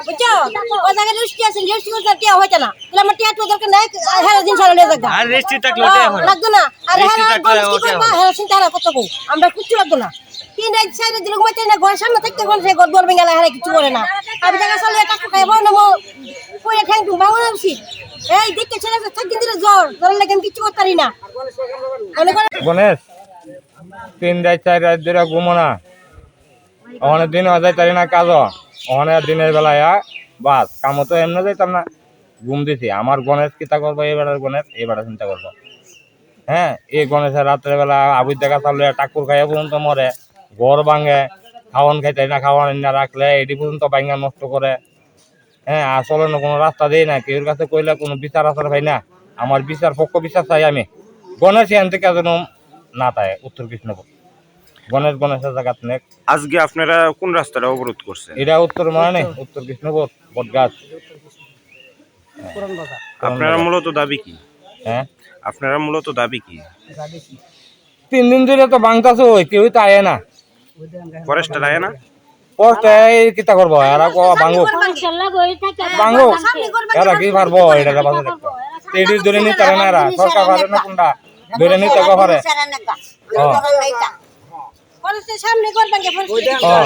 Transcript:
বুঝছো ও জায়গায় রেজিস্ট্রি আছে রেজিস্ট্রি করতে টিয়া হইছে না তাহলে আমার টিয়া তো দরকার নাই হ্যাঁ দিন সারা নিয়ে যাগা আর রেজিস্ট্রি থাকলে ওটাই হয় লাগতো না আর রেজিস্ট্রি হ্যাঁ থাকলে কি ওটাই করবা হয়। হ্যাঁ চিন্তা না কত আমরা কিচ্ছু লাগতো না 3 রাত 4 দিন ঘুমাইতে না ঘরের সামনে থাকতে কোন সে ঘর বলবে গেল হ্যাঁ কিছু করে না আমি জায়গা চলে টাকা খাইবো না মো কই ঠ্যাং টু বাংলা আছি এই দেখতে ছেলে থাকতে দিলে জ্বর লাগে আমি কিছু করতে পারি না গণেশ 3 রাত 4 রাত ধরে ঘুমো না অনেক দিন হয়ে যায় তারি না কাজ অনেক দিনের বেলায় বাস কামো তো এমনি যাইতাম না ঘুম দিছি আমার গণেশ কিতা করবো এবারের গণেশ এবারে চিন্তা করবো হ্যাঁ এই গণেশের রাত্রে বেলা আবুর দেখা চাললে টাকুর খাইয়া পর্যন্ত মরে ঘর ভাঙে খাওয়ান খাইতে না খাওয়ান না রাখলে এটি পর্যন্ত ভাঙা নষ্ট করে হ্যাঁ আসলে না কোনো রাস্তা দেয় না কেউর কাছে কইলে কোনো বিচার আসার ভাই না আমার বিচার পক্ষ বিচার চাই আমি গণেশ এখান থেকে যেন না থাকে উত্তর কৃষ্ণপুর গণেশের জায়গা নেক আজকে আপনারা কোন রাস্তাটা অবরোধ করছেন এটা উত্তর মানে উত্তর কৃষ্ণপুর বটগাছ আপনারা মূলত দাবি কি হ্যাঁ আপনারা মূলত দাবি কি 3 দিন ধরে তো বাংতাছে ওই কেউই তো আয় না ফরেস্টের আয় না পোস্ট এই কিতা করবো এরা ভাঙো ভাঙো এরা কি পারবো এটা বাজে দেখো এটি ধরে নিতে পারে না এরা সরকার পারে না কোনটা ধরে নিতে পারে সামনে করবেন হ্যাঁ